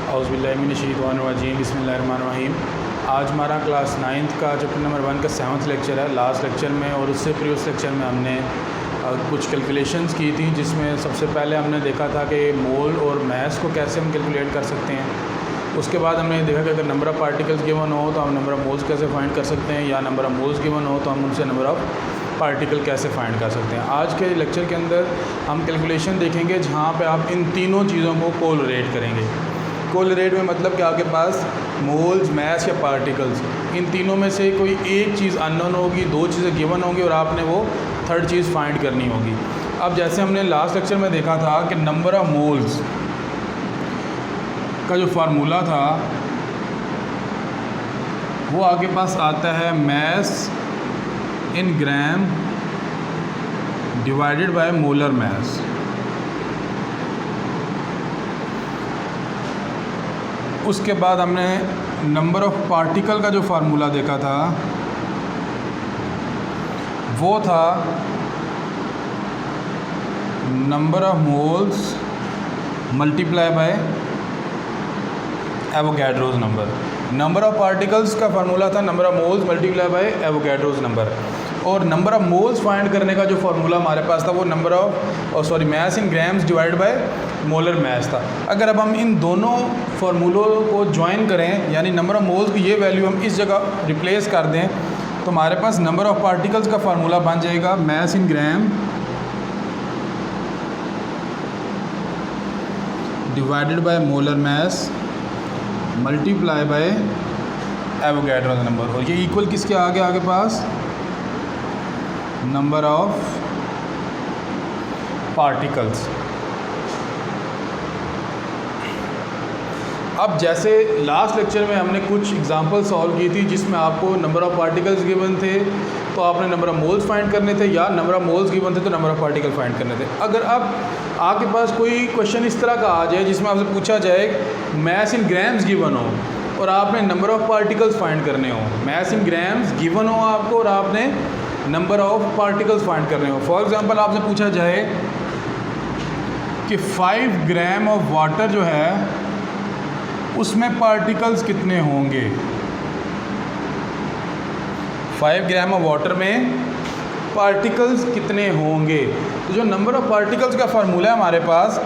औज़ुबिल्लाहिमिनश्शैतानिर्रजीम बिस्मिल्लाहिर्रहमानिर्रहीम। आज हमारा क्लास 9th का चैप्टर नंबर 1 का 7th लेक्चर है। लास्ट लेक्चर में और उससे प्रीवियस लेक्चर में हमने कुछ कैलकुलेशंस की थी, जिसमें सबसे पहले हमने देखा था कि मोल और मास को कैसे हम कैलकुलेट कर सकते हैं। उसके बाद हमने देखा कि अगर नंबर ऑफ़ पार्टिकल्स गिवन हो तो हम नंबर ऑफ़ मोल्स कैसे फाइंड कर सकते हैं, या नंबर ऑफ़ मोल्स गिवन हो तो हम उनसे नंबर ऑफ़ पार्टिकल कैसे फाइंड कर सकते हैं। आज के लेक्चर के अंदर हम कैलकुलेशन देखेंगे जहाँ पे आप इन तीनों चीज़ों को कोरिलेट करेंगे। कोरिलेट में मतलब कि आपके पास मोल्स, मास या पार्टिकल्स, इन तीनों में से कोई एक चीज़ अननोन होगी, दो चीज़ें गिवन होंगी और आपने वो थर्ड चीज़ फाइंड करनी होगी। अब जैसे हमने लास्ट लेक्चर में देखा था कि नंबर ऑफ़ मोल्स का जो फार्मूला था वो आपके पास आता है mass in gram divided by molar mass. उसके बाद हमने नंबर ऑफ़ पार्टिकल का जो फार्मूला देखा था वो था number of moles multiply by Avogadro's number. Number of particles का फार्मूला था number of moles multiply by Avogadro's number. और नंबर ऑफ़ मोल्स फाइंड करने का जो फार्मूला हमारे पास था वो number of mass in grams divide by molar मास था। अगर अब हम इन दोनों फार्मूलों को ज्वाइन करें, यानी नंबर ऑफ़ मोल्स की ये वैल्यू हम इस जगह रिप्लेस कर दें, तो हमारे पास नंबर ऑफ़ पार्टिकल्स का फार्मूला बन जाएगा mass in gram divided by molar mass multiply by Avogadro number. और ये इक्वल किसके आगे पास नंबर ऑफ़ पार्टिकल्स। अब जैसे लास्ट लेक्चर में हमने कुछ एग्जांपल सॉल्व की थी जिसमें आपको नंबर ऑफ़ पार्टिकल्स गिवन थे तो आपने नंबर ऑफ़ मोल्स फाइंड करने थे, या नंबर ऑफ़ मोल्स गिवन थे तो नंबर ऑफ़ पार्टिकल फाइंड करने थे। अगर अब आपके पास कोई क्वेश्चन इस तरह का आ जाए जिसमें आपसे पूछा जाए मास इन ग्राम्स गिवन हो और आपने नंबर ऑफ़ पार्टिकल्स फाइंड करने हो, मास इन ग्राम्स गिवन हो आपको और आपने नंबर ऑफ़ पार्टिकल्स फाइंड करने हो। फॉर एग्जांपल आपसे पूछा जाए कि 5 ग्राम ऑफ वाटर जो है उसमें पार्टिकल्स कितने होंगे। 5 ग्राम ऑफ वाटर में पार्टिकल्स कितने होंगे। तो जो नंबर ऑफ़ पार्टिकल्स का फार्मूला है हमारे पास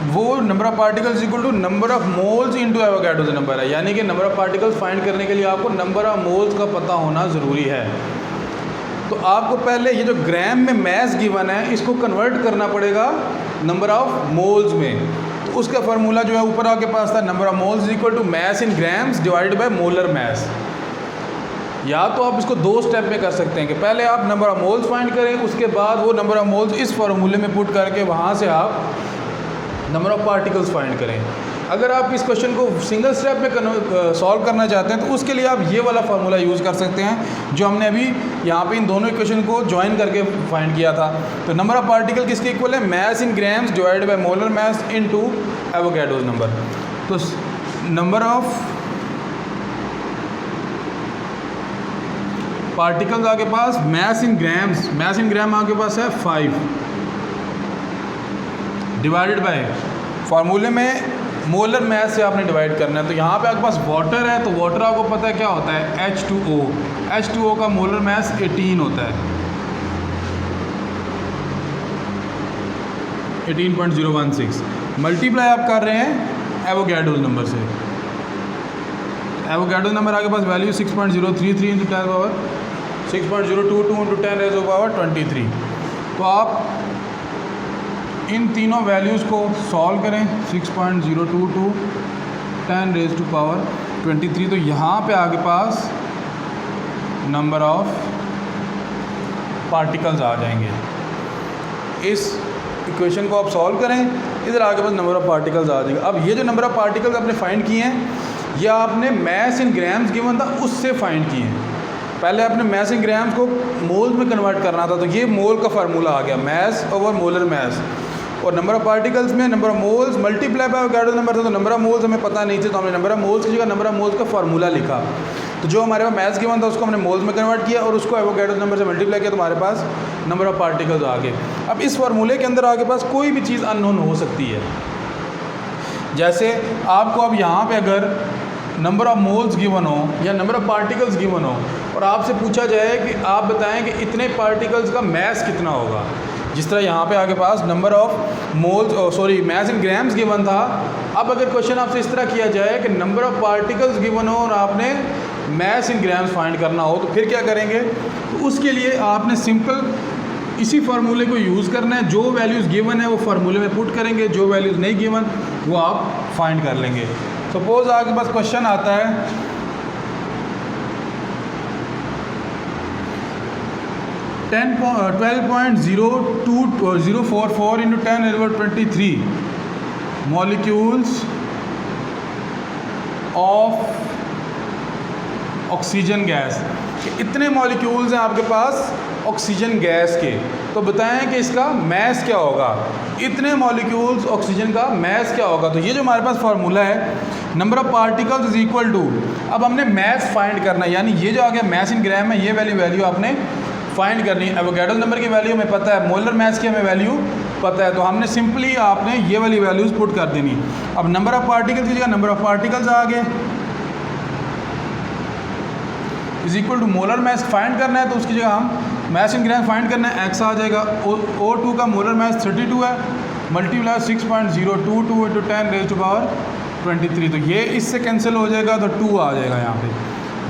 वो number of particles equal to number of moles into Avogadro's number है। यानी कि नंबर ऑफ़ पार्टिकल्स फाइंड करने के लिए आपको नंबर ऑफ़ मोल्स का पता होना ज़रूरी है। तो आपको पहले ये जो ग्राम में मास गिवन है इसको कन्वर्ट करना पड़ेगा नंबर ऑफ़ मोल्स में। तो उसका फार्मूला जो है ऊपर आपके पास था number of moles equal to mass in grams divided by molar mass. या तो आप इसको दो स्टेप में कर सकते हैं कि पहले आप नंबर ऑफ़ मोल्स फाइंड करें, उसके बाद वो नंबर ऑफ़ मोल्स इस फार्मूले में पुट करके वहाँ से आप नंबर ऑफ़ पार्टिकल्स फाइंड करें। अगर आप इस क्वेश्चन को सिंगल स्टेप में सॉल्व करना चाहते हैं तो उसके लिए आप ये वाला फार्मूला यूज़ कर सकते हैं जो हमने अभी यहाँ पे इन दोनों इक्वेशन को ज्वाइन करके फाइंड किया था। तो नंबर ऑफ़ पार्टिकल किसके इक्वल है, mass in grams divided by molar mass into Avogadro's number. तो नंबर ऑफ़ पार्टिकल्स आपके पास मास इन ग्राम्स, मास इन ग्राम आपके पास है 5 डिवाइडेड बाय फार्मूले में मोलर मास से आपने डिवाइड करना है। तो यहाँ पे आपके पास वाटर है तो वाटर आपको पता है क्या होता है H2O। H2O का मोलर मास 18 होता है, 18.016। मल्टीप्लाई आप कर रहे हैं एवोगैड्रोस नंबर से। एवोगैड्रोस नंबर आपके पास value 6.033 into 10 power 6.022 into 10 raise to power 23। तो आप इन तीनों वैल्यूज़ को सॉल्व करें 6.022 10 रेज़ टू पावर 23। तो यहाँ पे आपके पास नंबर ऑफ़ पार्टिकल्स आ जाएंगे। इस इक्वेशन को आप सॉल्व करें, इधर आपके पास नंबर ऑफ़ पार्टिकल्स आ जाएंगे। अब ये जो नंबर ऑफ़ पार्टिकल्स आपने फाइंड किए हैं या आपने मास इन ग्राम्स गिवन था उससे फाइंड किए हैं। पहले आपने मास इन ग्राम्स को मोल्स में कन्वर्ट करना था, तो ये मोल का फार्मूला आ गया मास ओवर मोलर मास। और नंबर ऑफ़ पार्टिकल्स में number of moles multiply by Avogadro number था, तो नंबर ऑफ़ मोल्स हमें पता नहीं थे तो हमने नंबर ऑफ़ मोल्स की जगह नंबर ऑफ़ मोल्स का फार्मूला लिखा। तो जो हमारे पास मास गिवन था उसको हमने मोल्स में कन्वर्ट किया और उसको एवोगैड्रो नंबर से मल्टीप्लाई किया तो हमारे पास नंबर ऑफ़ पार्टिकल्स आ गए। अब इस फार्मूले के अंदर आपके पास कोई भी चीज़ अननोन हो सकती है। जैसे आपको अब यहाँ पे अगर नंबर ऑफ़ मोल्स गिवन हो या नंबर ऑफ़ पार्टिकल्स गिवन हो और आपसे पूछा जाए कि आप बताएं कि इतने पार्टिकल्स का मैस कितना होगा, जिस तरह यहाँ पे आपके पास number of moles mass in grams given था। अब अगर क्वेश्चन आपसे इस तरह किया जाए कि नंबर ऑफ़ पार्टिकल्स गिवन हो और आपने मैस इन ग्राम्स फाइंड करना हो, तो फिर क्या करेंगे? तो उसके लिए आपने सिंपल इसी फार्मूले को यूज़ करना है। जो वैल्यूज़ गिवन है वो फार्मूले में पुट करेंगे, जो वैल्यूज़ नहीं गिवन वो आप फाइंड कर लेंगे। सपोज आपके पास क्वेश्चन आता है 12.044 into 10⁻23 molecules of oxygen gas. इतने मॉलिक्यूल्स हैं आपके पास ऑक्सीजन गैस के, तो बताएं कि इसका मैस क्या होगा, इतने मॉलिक्यूल्स ऑक्सीजन का मैस क्या होगा। तो ये जो हमारे पास फार्मूला है number of particles is equal to, अब हमने मैस फाइंड करना है, यानी ये जो आ गया मैस इन ग्राम है, ये वैल्यू आपने फाइंड करनी है। एवोगाड्रो नंबर की वैल्यू हमें पता है, मोलर मैस की हमें वैल्यू पता है, तो हमने सिंपली आपने ये वाली वैल्यूज़ पुट कर देनी। अब नंबर ऑफ़ पार्टिकल्स की जगह नंबर ऑफ़ पार्टिकल्स आ गए is equal to molar mass find करना है, तो उसकी जगह हम मैस इन ग्राम फाइंड करना है, एक्स आ जाएगा। O2 का मोलर मैस 32 है, मल्टीप्लाई 6.022 into 10⁻23, तो ये इससे कैंसिल हो जाएगा, तो 2 आ जाएगा यहाँ पे।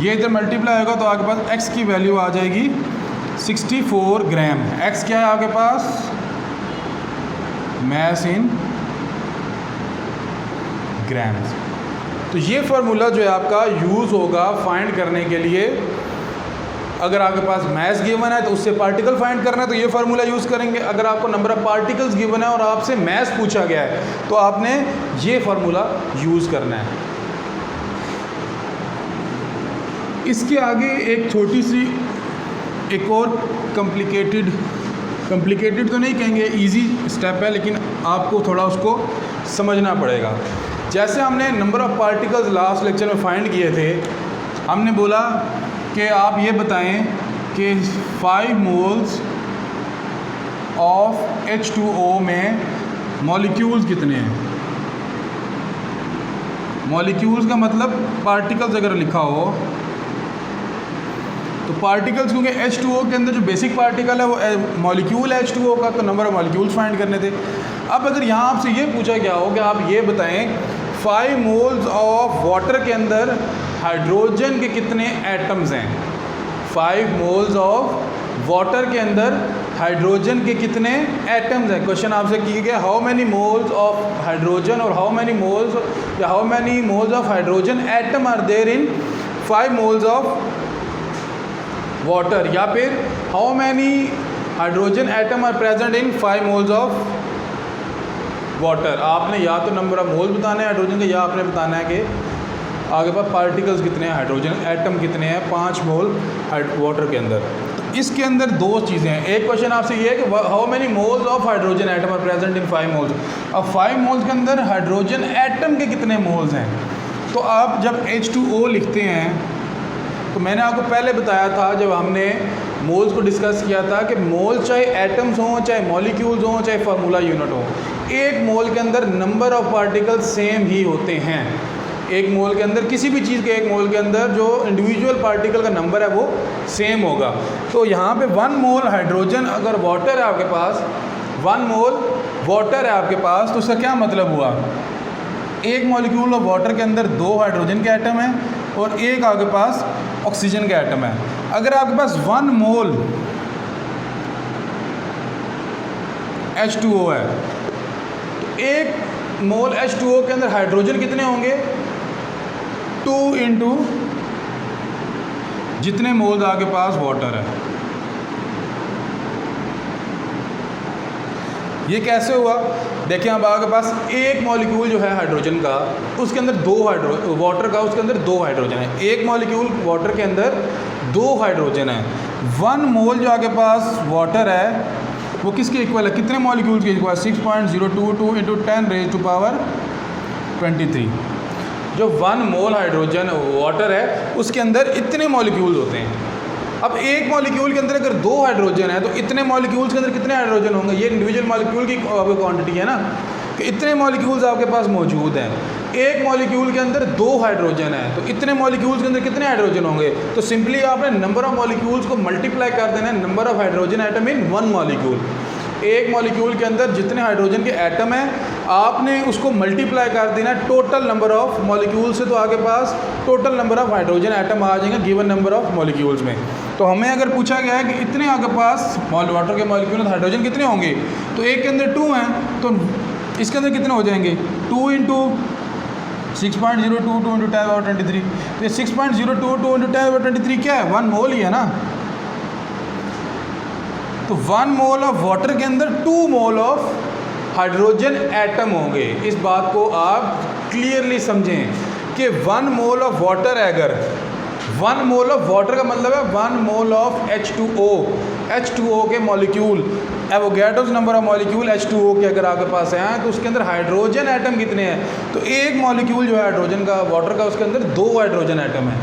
ये इधर मल्टीप्लाई होगा तो आपके पास x की वैल्यू आ जाएगी 64 ग्राम। x क्या है आपके पास? Mass in grams. तो ये फार्मूला जो है आपका यूज़ होगा फाइंड करने के लिए। अगर आपके पास मैस गिवन है तो उससे पार्टिकल फाइंड करना है तो ये फार्मूला यूज़ करेंगे। अगर आपको नंबर ऑफ़ पार्टिकल्स गिवन है और आपसे मैस पूछा गया है तो आपने ये फार्मूला यूज़ करना है। इसके आगे एक छोटी सी एक और कॉम्प्लिकेटेड तो नहीं कहेंगे, इजी स्टेप है, लेकिन आपको थोड़ा उसको समझना पड़ेगा। जैसे हमने number of particles last lecture में फाइंड किए थे, हमने बोला कि आप ये बताएं कि 5 मोल्स ऑफ H2O में मॉलिक्यूल्स कितने हैं। मॉलिक्यूल्स का मतलब पार्टिकल्स अगर लिखा हो तो पार्टिकल्स, क्योंकि H2O के अंदर जो बेसिक पार्टिकल है वो मॉलिक्यूल है H2O का, तो नंबर ऑफ मॉलिक्यूल्स फाइंड करने थे। अब अगर यहाँ आपसे ये पूछा गया हो कि आप ये बताएं 5 मोल्स ऑफ वाटर के अंदर हाइड्रोजन के कितने एटम्स हैं। 5 मोल्स ऑफ वाटर के अंदर हाइड्रोजन के कितने एटम्स हैं। क्वेश्चन आपसे किया गया how many moles of hydrogen और how many moles of hydrogen atom are there in 5 moles of water, या फिर how many hydrogen atom are present in 5 moles of water. आपने या तो नंबर ऑफ मोल्स बताना है हाइड्रोजन के, या आपने बताना है कि आगे पास पार्टिकल्स कितने हैं, हाइड्रोजन एटम कितने हैं 5 मोल वाटर के अंदर। तो इसके अंदर दो चीज़ें हैं। एक क्वेश्चन आपसे ये है कि how many moles of hydrogen atom are present in 5 moles. अब 5 मोल्स के अंदर हाइड्रोजन एटम के कितने मोल्स हैं। तो आप जब H2O लिखते हैं तो मैंने आपको पहले बताया था जब हमने मोल्स को डिस्कस किया था कि मोल चाहे एटम्स हों, चाहे मॉलिक्यूल्स हों, चाहे फार्मूला यूनिट हो, एक मोल के अंदर नंबर ऑफ़ पार्टिकल्स सेम ही होते हैं। एक मोल के अंदर किसी भी चीज़ के एक मोल के अंदर जो इंडिविजुअल पार्टिकल का नंबर है वो सेम होगा। तो यहाँ पे 1 मोल हाइड्रोजन अगर वाटर है आपके पास, 1 मोल वाटर है आपके पास, तो उसका क्या मतलब हुआ, एक मॉलिक्यूल ऑफ वाटर के अंदर 2 हाइड्रोजन के एटम हैं और एक आपके पास ऑक्सीजन का एटम है। अगर आपके पास 1 मोल H2O है तो एक मोल H2O के अंदर हाइड्रोजन कितने होंगे, 2 इंटू जितने मोल्स आपके पास वाटर है। ये कैसे हुआ, देखिए अब आपके पास एक मॉलिक्यूल जो है हाइड्रोजन का, उसके अंदर वाटर का उसके अंदर 2 हाइड्रोजन है। एक मॉलिक्यूल वाटर के अंदर 2 हाइड्रोजन है। 1 मोल जो आपके पास वाटर है वो किसके इक्वल है, कितने मॉलिक्यूल्स के इक्वल है, 6.022 इंटू 10⁻23। जो 1 मोल हाइड्रोजन वाटर है उसके अंदर इतने मॉलिक्यूल्स होते हैं। अब एक मॉलिक्यूल के अंदर अगर 2 हाइड्रोजन है तो इतने मॉलिक्यूल्स के अंदर कितने हाइड्रोजन होंगे, ये इंडिविजुअल मॉलिक्यूल की क्वांटिटी है ना। कि इतने मॉलिक्यूल्स आपके पास मौजूद हैं, एक मॉलिक्यूल के अंदर 2 हाइड्रोजन है, तो इतने मॉलिक्यूल्स के अंदर कितने हाइड्रोजन होंगे? तो सिंपली आपने नंबर ऑफ मॉलिक्यूल्स को मल्टीप्लाई कर देना है number of hydrogen atom in one molecule. एक मॉलिक्यूल के अंदर जितने हाइड्रोजन के एटम हैं आपने उसको मल्टीप्लाई कर देना टोटल नंबर ऑफ मॉलिक्यूल से, तो आपके पास total number of hydrogen atom आ जाएंगे गिवन नंबर ऑफ मॉलिक्यूल्स में। तो हमें अगर पूछा गया है कि इतने आपके पास वाटर के मॉलिक्यूल हाइड्रोजन कितने होंगे, तो एक के अंदर 2 हैं, तो इसके अंदर कितने हो जाएंगे? 2 इंटू 6.02 2 इंटू 10⁻23, तो ये 6.02 2 इंटू 10⁻23 क्या है? 1 मोल ही है ना। तो 1 मोल ऑफ वाटर के अंदर 2 मोल ऑफ हाइड्रोजन एटम होंगे। इस बात को आप क्लियरली समझें कि 1 मोल ऑफ वाटर है, अगर 1 मोल ऑफ वाटर का मतलब है 1 मोल ऑफ H2O के molecule, Avogadro's number of molecule H2O के अगर आपके पास हैं तो उसके अंदर हाइड्रोजन एटम कितने हैं? तो एक मॉलिक्यूल जो है हाइड्रोजन का, वाटर का, उसके अंदर 2 हाइड्रोजन एटम हैं।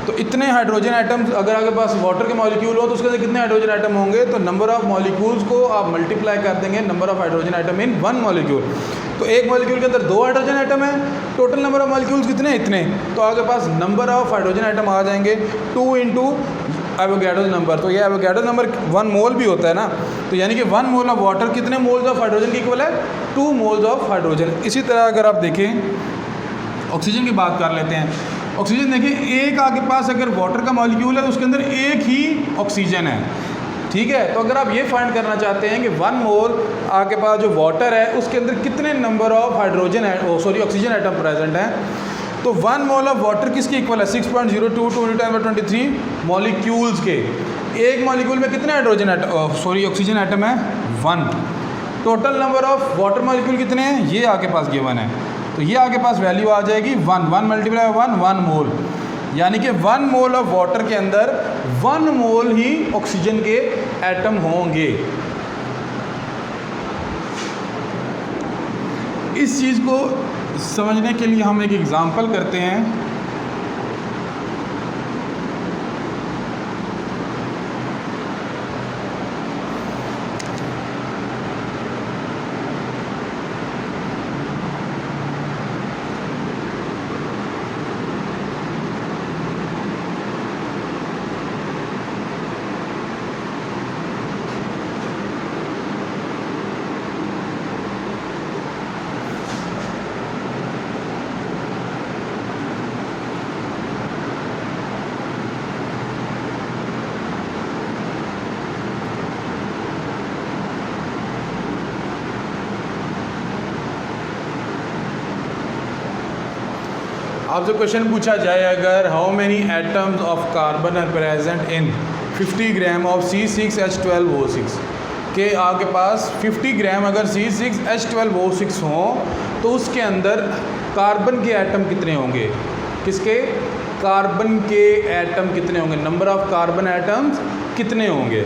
तो इतने हाइड्रोजन एटम अगर आपके पास वाटर के मॉलिक्यूल हो तो उसके अंदर कितने हाइड्रोजन एटम होंगे? तो नंबर ऑफ मॉलिक्यूल्स को आप मल्टीप्लाई कर देंगे number of hydrogen atom in 1 molecule. तो एक मॉलिक्यूल के अंदर 2 हाइड्रोजन एटम है, टोटल नंबर ऑफ मॉलिक्यूल्स कितने? इतने। तो आपके पास नंबर ऑफ हाइड्रोजन एटम आ जाएंगे 2 इंटू एवोगैड्रोस नंबर। तो ये एवोगैड्रोस नंबर 1 मोल भी होता है ना, तो यानी कि 1 मोल ऑफ वाटर कितने मोल्स ऑफ हाइड्रोजन की इक्वल है? 2 मोल्स ऑफ हाइड्रोजन। इसी तरह अगर आप देखें ऑक्सीजन की बात कर लेते हैं। ऑक्सीजन देखिए, एक आपके पास अगर वाटर का मॉलिक्यूल है तो उसके अंदर एक ही ऑक्सीजन है, ठीक है। तो अगर आप ये फाइंड करना चाहते हैं कि 1 मोल आपके पास जो वाटर है उसके अंदर कितने number of hydrogen oxygen atom present हैं, तो 1 मोल ऑफ वाटर किसके इक्वल है? 6.02 2 इंटू 10⁻23 मॉलिक्यूल्स के। एक मॉलिक्यूल में कितने ऑक्सीजन एटम है? 1। Total number of water molecule कितने हैं? ये आपके पास गिवन है, तो ये आपके पास वैल्यू आ जाएगी 1 मल्टीप्लाई 1 मोल, यानी कि 1 मोल ऑफ वाटर के अंदर 1 मोल ही ऑक्सीजन के एटम होंगे। इस चीज़ को समझने के लिए हम एक एग्जांपल करते हैं। आपसे क्वेश्चन पूछा जाए अगर how many atoms of carbon are present in 50 gram of C6H12O6, के आपके पास 50 ग्राम अगर C6H12O6 हों तो उसके अंदर कार्बन के एटम कितने होंगे? किसके? कार्बन के एटम कितने होंगे? नंबर ऑफ कार्बन एटम्स कितने होंगे?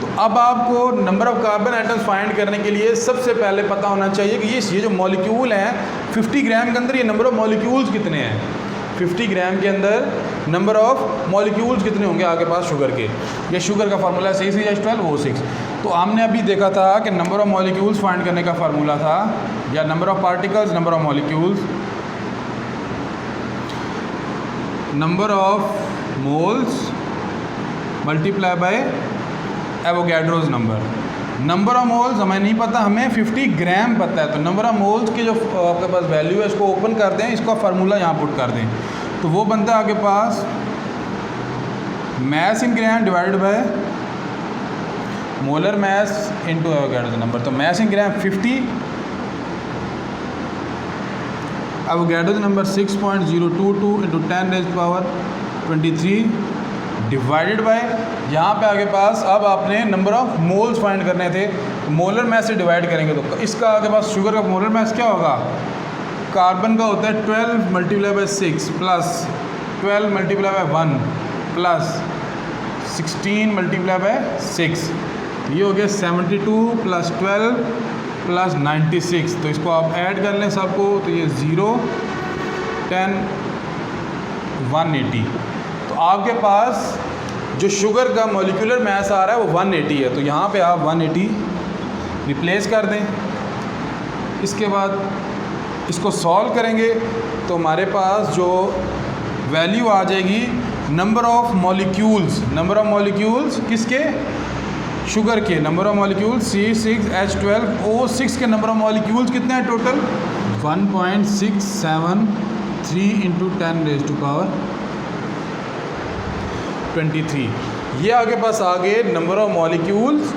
तो अब आपको number of carbon atoms find करने के लिए सबसे पहले पता होना चाहिए कि ये जो मॉलिक्यूल हैं 50 ग्राम के अंदर ये नंबर ऑफ मॉलिक्यूल्स कितने हैं। 50 ग्राम के अंदर नंबर ऑफ मॉलिक्यूल्स कितने होंगे आपके पास शुगर के? ये शुगर का फार्मूला है C6H12O6। तो हमने अभी देखा था कि नंबर ऑफ मॉलिक्यूल्स फाइंड करने का फार्मूला था, या number of particles number of molecules, number of moles multiply by Avogadro's number of moles हमें नहीं पता, हमें 50 ग्राम पता है। तो नंबर ऑफ मोल्स की जो आपके पास वैल्यू है इसको ओपन कर दें, इसका फार्मूला यहाँ पुट कर दें, तो वो बनता है आपके पास mass in gram divided by molar mass into Avogadro's number. तो mass in gram 50, Avogadro's number 6.022 into 10⁻23 divided by, यहाँ पे आपके पास अब आपने नंबर ऑफ मोल्स फाइंड करने थे, मोलर मैस से डिवाइड करेंगे तो इसका आपके पास शुगर का मोलर मैस क्या होगा? कार्बन का होता है 12 multiply by 6 plus 12 multiply by 1 plus 16 multiply by 6, ये हो गया 72 प्लस 12 प्लस 96। तो इसको आप ऐड कर लें सबको, तो ये 0 10 180। तो आपके पास जो शुगर का मॉलिक्यूलर मैस आ रहा है वो 180 है, तो यहाँ पे आप 180 रिप्लेस कर दें। इसके बाद इसको सॉल्व करेंगे तो हमारे पास जो वैल्यू आ जाएगी नंबर ऑफ़ मॉलिक्यूल्स किसके, शुगर के, नंबर ऑफ़ मॉलिक्यूल्स C6H12O6 के नंबर ऑफ़ मॉलिक्यूल्स कितने हैं टोटल, 1.673 इंटू 10⁻23। ये आगे पास आगे number of molecules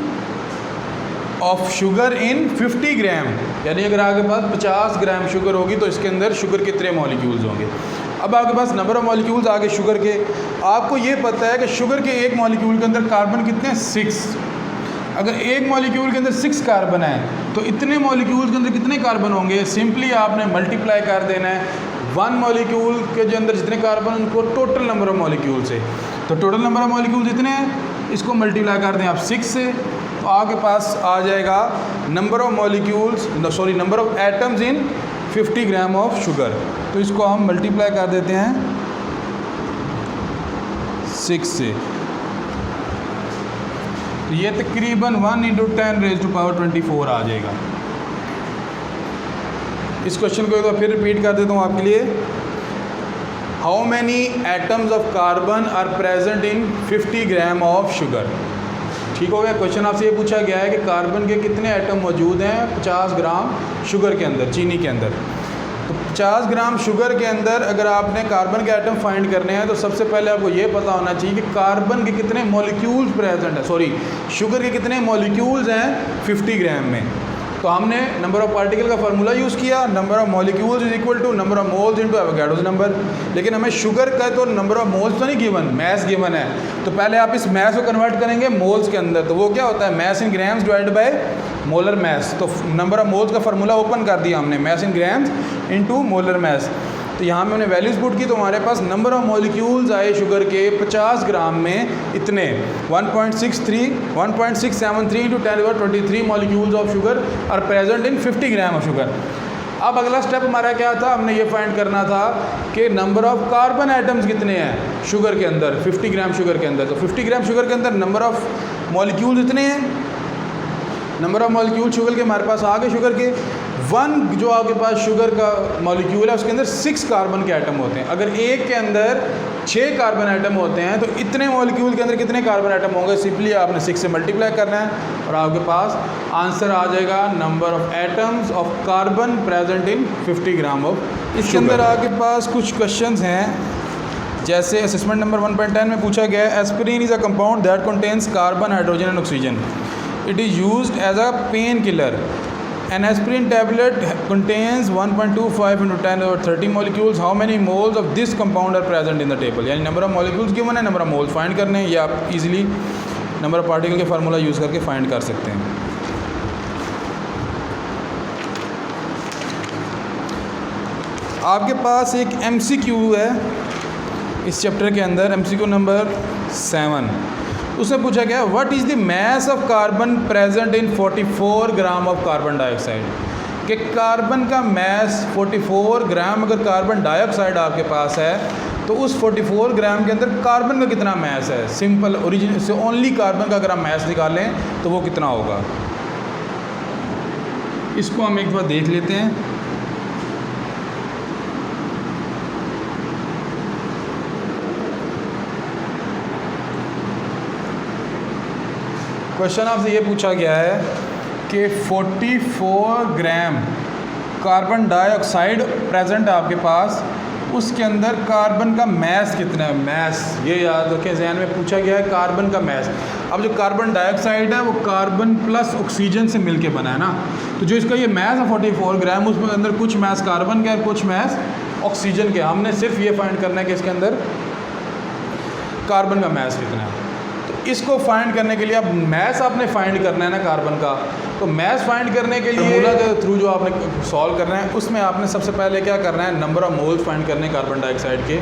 of sugar in 50 ग्राम, यानी अगर आपके पास 50 ग्राम शुगर होगी तो इसके अंदर शुगर के कितने मॉलिक्यूल्स होंगे। अब आपके पास नंबर ऑफ़ मॉलिक्यूल्स आगे शुगर के, आपको ये पता है कि शुगर के एक मॉलिक्यूल के अंदर कार्बन कितने हैं, 6। अगर एक मॉलिक्यूल के अंदर 6 कार्बन है तो इतने मॉलिक्यूल्स के अंदर कितने कार्बन होंगे, सिंपली आपने मल्टीप्लाई कर देना है 1 मॉलिक्यूल के जो अंदर जितने कार्बन उनको टोटल नंबर ऑफ़ मॉलिक्यूल से, तो टोटल नंबर ऑफ़ मॉलिक्यूल्स इतने हैं, इसको मल्टीप्लाई कर दें आप 6 से, तो आपके पास आ जाएगा number of atoms in 50 gram of sugar. तो इसको हम मल्टीप्लाई कर देते हैं 6 से, तो ये तकरीबन 1 × 10⁻24 आ जाएगा। इस क्वेश्चन को एक बार फिर रिपीट कर देता हूँ आपके लिए। How many atoms of carbon are present in 50 gram of sugar. ठीक हो गया, क्वेश्चन आपसे ये पूछा गया है कि कार्बन के कितने एटम मौजूद हैं 50 ग्राम शुगर के अंदर, चीनी के अंदर। तो 50 ग्राम शुगर के अंदर अगर आपने कार्बन के एटम फाइंड करने हैं तो सबसे पहले आपको ये पता होना चाहिए कि कार्बन के कितने मॉलिक्यूल्स प्रेजेंट हैं, शुगर के कितने मॉलिक्यूल्स हैं 50 ग्राम में। तो हमने नंबर ऑफ़ पार्टिकल का फार्मूला यूज़ किया, number of molecules is equal to number of moles into Avogadro's number. लेकिन हमें शुगर का तो नंबर ऑफ़ मोल्स तो नहीं गिवन, मैस गिवन है। तो पहले आप इस मैस को कन्वर्ट करेंगे मोल्स के अंदर, तो वो क्या होता है, mass in grams divided by molar mass. तो नंबर ऑफ़ मोल्स का फार्मूला ओपन कर दिया हमने, mass in grams into molar mass. तो यहाँ में हमने वैल्यूज़ पुट की तो हमारे पास नंबर ऑफ़ मॉलिक्यूल्स आए शुगर के 50 ग्राम में इतने 1.673 into 10⁻23 molecules of sugar are present in 50 gram of sugar. अब अगला स्टेप हमारा क्या था, हमने ये फाइंड करना था कि नंबर ऑफ़ कार्बन एटम्स कितने हैं शुगर के अंदर 50 ग्राम शुगर के अंदर। तो 50 ग्राम शुगर के अंदर नंबर ऑफ़ मॉलिक्यूल्स इतने हैं, नंबर ऑफ़ मॉलिक्यूल शुगर के हमारे पास आ गए। शुगर के 1 जो आपके पास शुगर का मॉलिक्यूल है उसके अंदर 6 कार्बन के एटम होते हैं। अगर एक के अंदर 6 कार्बन एटम होते हैं तो इतने मॉलिक्यूल के अंदर कितने कार्बन एटम होंगे, सिंपली आपने 6 से मल्टीप्लाई करना है और आपके पास आंसर आ जाएगा number of atoms of carbon present in 50 gram of. इसके अंदर आपके पास कुछ क्वेश्चंस हैं, जैसे असेसमेंट नंबर 1.10 में पूछा गया है aspirin is a compound that contains carbon, hydrogen and oxygen. It is used as a pain killer. An aspirin tablet contains 1.25 into 10⁻30 molecules. How many moles of this compound are present in the table? यानी number of molecules given है, number of moles find करने हैं, या आप easily number of particle के formula use करके find कर सकते हैं। आपके पास एक MCQ है इस चैप्टर के अंदर, MCQ नंबर 7। उसमें पूछा गया what is the mass of carbon present in 44 gram of carbon dioxide. कि कार्बन का मैस 44 ग्राम अगर कार्बन डाइऑक्साइड आपके पास है तो उस 44 ग्राम के अंदर कार्बन का कितना मैस है। सिंपल ओरिजिन से ओनली कार्बन का अगर हम मैस निकालें तो वो कितना होगा, इसको हम एक बार देख लेते हैं। क्वेश्चन आपसे ये पूछा गया है कि 44 ग्राम कार्बन डाइऑक्साइड प्रेजेंट है आपके पास, उसके अंदर कार्बन का मैस कितना है। मैस ये याद रखें, ज़हन में पूछा गया है कार्बन का मैस। अब जो कार्बन डाइऑक्साइड है वो कार्बन प्लस ऑक्सीजन से मिलके बना है ना, तो जो इसका ये मैस है 44 ग्राम, उसमें अंदर कुछ मैस कार्बन का है, कुछ मैस ऑक्सीजन के। हमने सिर्फ ये फाइंड करना है कि इसके अंदर कार्बन का मैस कितना है। इसको फाइंड करने के लिए अब मैस आपने फाइंड करना है ना कार्बन का, तो मैस फाइंड करने के लिए फॉर्मूला के थ्रू जो आपने सॉल्व करना है उसमें आपने सबसे पहले क्या करना है, नंबर ऑफ मोल्स फाइंड करने हैं कार्बन डाइऑक्साइड के।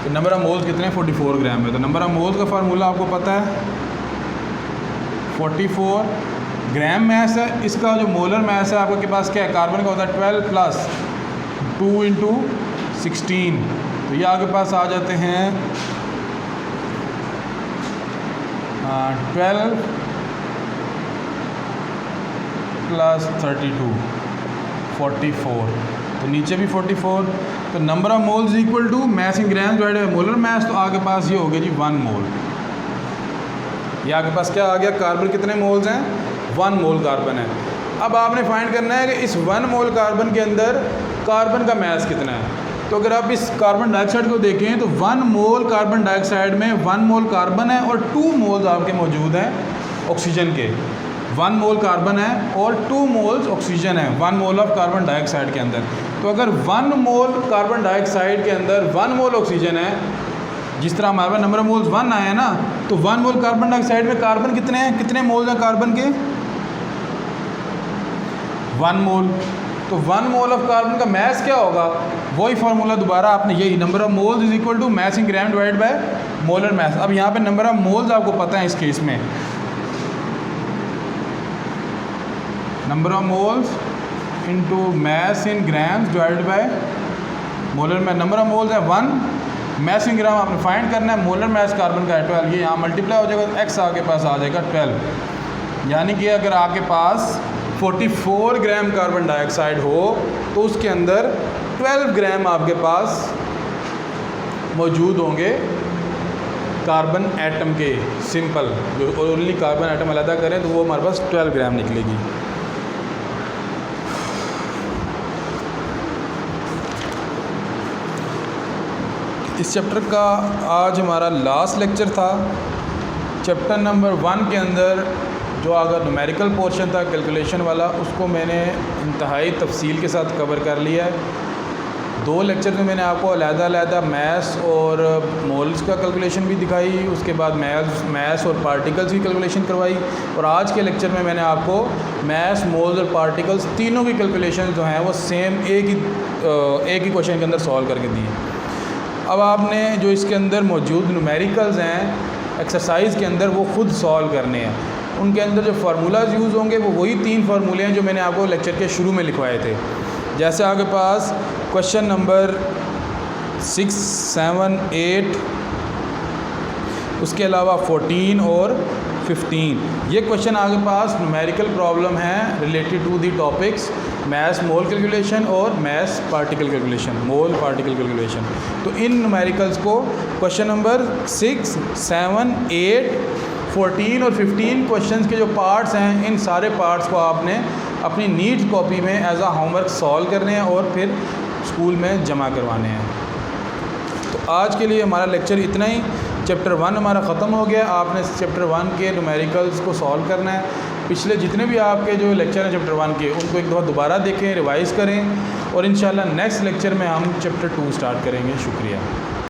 तो नंबर ऑफ मोल्स कितने हैं 44 ग्राम में, तो नंबर ऑफ मोल्स का फार्मूला आपको पता है 44 ग्राम मैस है। इसका जो मोलर मैस है आपके पास क्या है, कार्बन का होता है 12 + 2 × 16, तो ये आपके पास आ जाते हैं 12 + 32। 44, तो नीचे भी 44। तो number of moles equal to mass in gram divided by molar mass, तो आपके पास ये हो गया जी 1 मोल। ये आपके पास क्या आ गया, कार्बन कितने मोल्स हैं, 1 मोल कार्बन है। अब आपने फाइंड करना है कि इस 1 मोल कार्बन के अंदर कार्बन का मास कितना है। तो अगर आप इस कार्बन डाइऑक्साइड को देखें तो 1 मोल कार्बन डाइऑक्साइड में 1 मोल कार्बन है और 2 मोल्स आपके मौजूद हैं ऑक्सीजन के। 1 मोल कार्बन है और 2 मोल्स ऑक्सीजन है 1 मोल ऑफ कार्बन डाइऑक्साइड के अंदर। तो अगर 1 मोल कार्बन डाइऑक्साइड के अंदर 1 मोल ऑक्सीजन है, जिस तरह हमारे पास नंबर ऑफ मोल्स 1 आया है ना, तो 1 मोल कार्बन डाइऑक्साइड में कार्बन कितने हैं, कितने मोल्स हैं कार्बन के, 1 मोल। तो 1 मोल ऑफ कार्बन का मास क्या होगा, वही फार्मूला दोबारा आपने, यही number of moles is equal to mass in gram divide by molar mass. अब यहाँ पे नंबर ऑफ मोल्स आपको पता है इस केस में, number of moles into mass in grams divide by molar mass. Number of moles है 1, मास in ग्राम आपने फाइंड करना है, मोलर मास कार्बन का है 12। ये यहाँ मल्टीप्लाई हो जाएगा, एक्स आपके पास आ जाएगा 12। यानी कि अगर आपके पास 44 ग्राम कार्बन डाइऑक्साइड हो तो उसके अंदर 12 ग्राम आपके पास मौजूद होंगे कार्बन एटम के, सिंपल। जो ओनली कार्बन एटम अलग करें तो वो हमारे पास 12 ग्राम निकलेगी। इस चैप्टर का आज हमारा लास्ट लेक्चर था। चैप्टर नंबर 1 के अंदर जो अगर न्यूमेरिकल पोर्शन था कैलकुलेशन वाला, उसको मैंने इंतहाई तफसील के साथ कवर कर लिया है। 2 लेक्चर में मैंने आपको अलग-अलग मैथ्स और मोल्स का कैलकुलेशन भी दिखाई, उसके बाद मैथ्स और पार्टिकल्स की कैलकुलेशन करवाई, और आज के लेक्चर में मैंने आपको मैथ्स, मोल्स और पार्टिकल्स तीनों की कैलकुलेशन जो हैं वो सेम एक ही क्वेश्चन के अंदर सॉल्व करके दी हैं। अब आपने जो इसके अंदर मौजूद न्यूमेरिकल्स हैं एक्सरसाइज के अंदर वो ख़ुद सॉल्व करने हैं। उनके अंदर जो फार्मूलाज यूज़ होंगे वो वही 3 फार्मूले हैं जो मैंने आपको लेक्चर के शुरू में लिखवाए थे। जैसे आपके पास क्वेश्चन नंबर 6, 7, 8, उसके अलावा 14 और 15, ये क्वेश्चन आपके पास न्यूमेरिकल प्रॉब्लम है related to the topics maths mole calculation और maths particle calculation, mole particle calculation. तो इन न्यूमेरिकल्स को क्वेश्चन नंबर 6, 7, 8, 14 और 15 क्वेश्चंस के जो पार्ट्स हैं, इन सारे पार्ट्स को आपने अपनी नीट कॉपी में एज आ होमवर्क सॉल्व करने हैं और फिर स्कूल में जमा करवाने हैं। तो आज के लिए हमारा लेक्चर इतना ही। चैप्टर 1 हमारा ख़त्म हो गया। आपने चैप्टर 1 के न्यूमेरिकल्स को सॉल्व करना है। पिछले जितने भी आपके जो लेक्चर हैं चैप्टर 1 के, उनको एक दफ़ा दोबारा देखें, रिवाइज़ करें, और इंशाल्लाह नेक्स्ट लेक्चर में हम चैप्टर 2 स्टार्ट करेंगे। शुक्रिया।